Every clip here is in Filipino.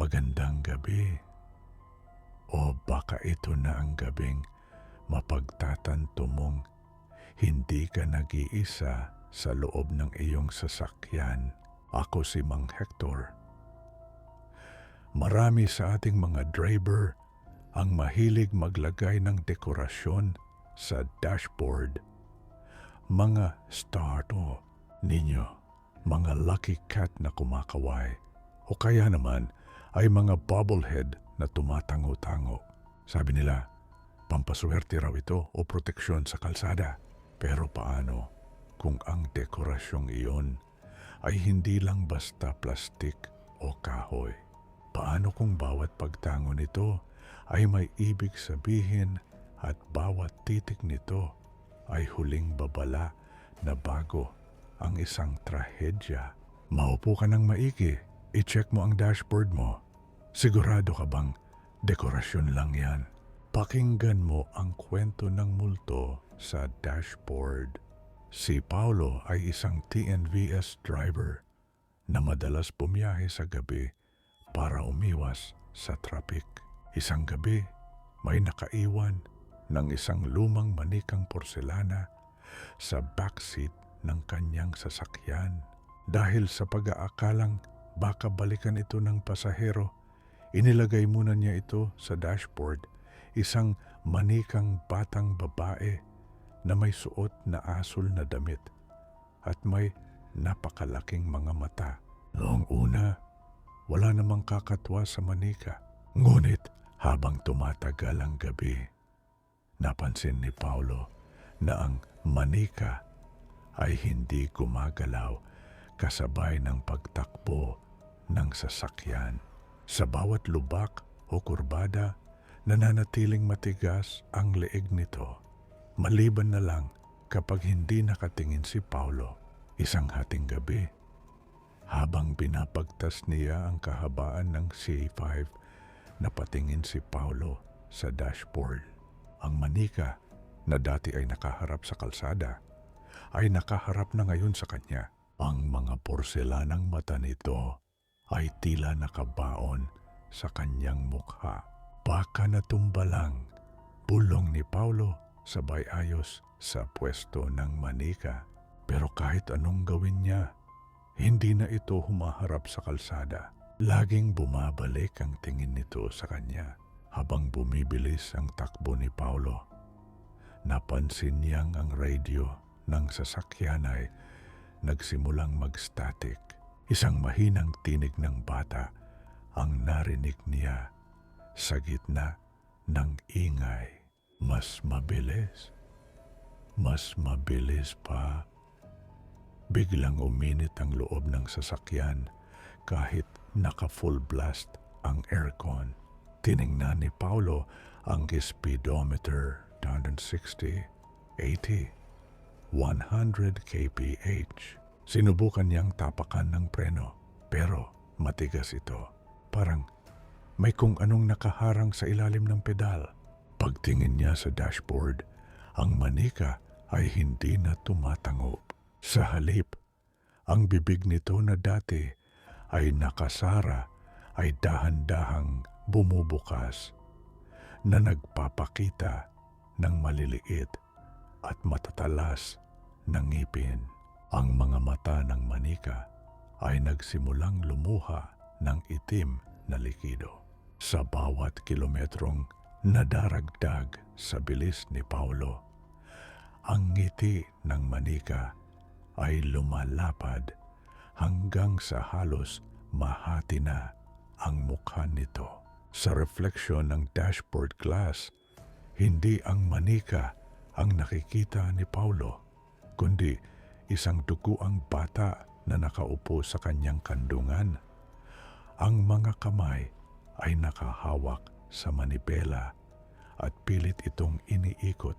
Magandang gabi. O baka ito na ang gabing mapagtatanto mong hindi ka nag-iisa sa loob ng iyong sasakyan. Ako si Mang Hector. Marami sa ating mga driver ang mahilig maglagay ng dekorasyon sa dashboard. Mga starto ninyo, mga lucky cat na kumakaway, o kaya naman ay mga bobblehead na tumatango-tango. Sabi nila, pampaswerte raw ito o proteksyon sa kalsada. Pero paano kung ang dekorasyong iyon ay hindi lang basta plastik o kahoy? Paano kung bawat pagtango nito ay may ibig sabihin at bawat titik nito ay huling babala na bago ang isang trahedya? Maupo ka ng maigi, i-check mo ang dashboard mo. Sigurado ka bang dekorasyon lang yan? Pakinggan mo ang kwento ng multo sa dashboard. Si Paulo ay isang TNVS driver na madalas bumiyahe sa gabi para umiwas sa traffic. Isang gabi, may nakaiwan ng isang lumang manikang porselana sa backseat ng kanyang sasakyan. Dahil sa pag-aakalang baka balikan ito ng pasahero, inilagay muna niya ito sa dashboard, isang manikang batang babae na may suot na asul na damit at may napakalaking mga mata. Noong una, wala namang kakatwa sa manika. Ngunit habang tumatagal ang gabi, napansin ni Paulo na ang manika ay hindi gumagalaw kasabay ng pagtakbo ng sasakyan. Sa bawat lubak o kurbada, nananatiling matigas ang leeg nito. Maliban na lang kapag hindi nakatingin si Paulo. Isang hating gabi, habang binabagtas niya ang kahabaan ng C5, napatingin si Paulo sa dashboard. Ang manika na dati ay nakaharap sa kalsada ay nakaharap na ngayon sa kanya. Ang mga porselanang mata nito ay tila nakabaon sa kanyang mukha. Baka natumba lang, bulong ni Paulo sabay ayos sa pwesto ng manika. Pero kahit anong gawin niya, hindi na ito humaharap sa kalsada. Laging bumabalik ang tingin nito sa kanya. Habang bumibilis ang takbo ni Paulo, napansin niyang ang radio ng sasakyan ay nagsimulang mag-static. Isang mahinang tinig ng bata ang narinig niya sa gitna ng ingay. Mas mabilis pa. Biglang uminit ang loob ng sasakyan kahit naka-full blast ang aircon. Tiningnan ni Paulo ang speedometer, 160, 80, 100 kph. Sinubukan niyang tapakan ng preno, pero matigas ito. Parang may kung anong nakaharang sa ilalim ng pedal. Pagtingin niya sa dashboard, ang manika ay hindi na tumatango. Sa halip, ang bibig nito na dati ay nakasara ay dahan-dahang bumubukas na nagpapakita ng maliliit at matatalas na ngipin. Ang mga mata ng manika ay nagsimulang lumuha ng itim na likido. Sa bawat kilometrong nadaragdag sa bilis ni Paulo, ang ngiti ng manika ay lumalapad hanggang sa halos mahati na ang mukha nito. Sa refleksyon ng dashboard glass, hindi ang manika ang nakikita ni Paulo, kundi isang duguang bata na nakaupo sa kanyang kandungan. Ang mga kamay ay nakahawak sa manibela at pilit itong iniikot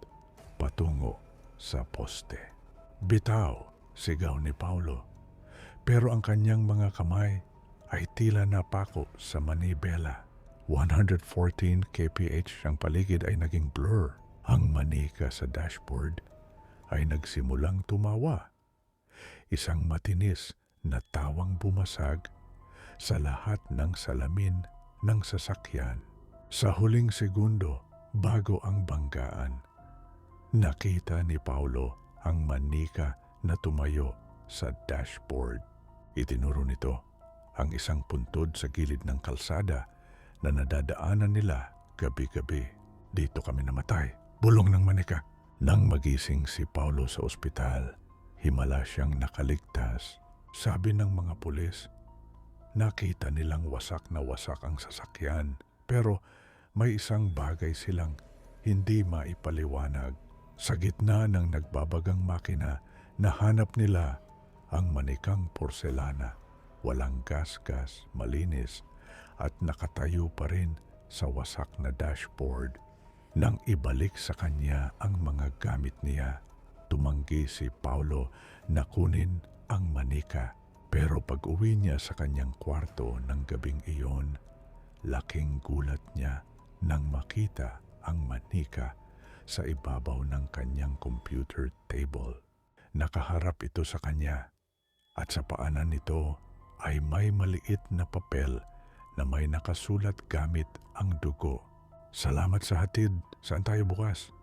patungo sa poste. Bitaw, sigaw ni Paulo. Pero ang kanyang mga kamay ay tila napako sa manibela. 114 kph ang paligid ay naging blur. Ang manika sa dashboard ay nagsimulang tumawa. Isang matinis na tawang bumasag sa lahat ng salamin ng sasakyan. Sa huling segundo, bago ang banggaan, nakita ni Paulo ang manika na tumayo sa dashboard. Itinuro nito ang isang puntod sa gilid ng kalsada na nadadaanan nila gabi-gabi. Dito kami namatay. Bulong ng manika. Nang magising si Paulo sa ospital, himala siyang nakaligtas. Sabi ng mga pulis, nakita nilang wasak na wasak ang sasakyan, pero may isang bagay silang hindi maipaliwanag. Sa gitna ng nagbabagang makina, nahanap nila ang manikang porselana, walang gasgas, malinis, at nakatayo pa rin sa wasak na dashboard. Nang ibalik sa kanya ang mga gamit niya, tumanggi si Paulo na kunin ang manika. Pero pag-uwi niya sa kanyang kwarto ng gabing iyon, laking gulat niya nang makita ang manika sa ibabaw ng kanyang computer table. Nakaharap ito sa kanya at sa paanan nito ay may maliit na papel na may nakasulat gamit ang dugo. Salamat sa hatid. Saan tayo bukas?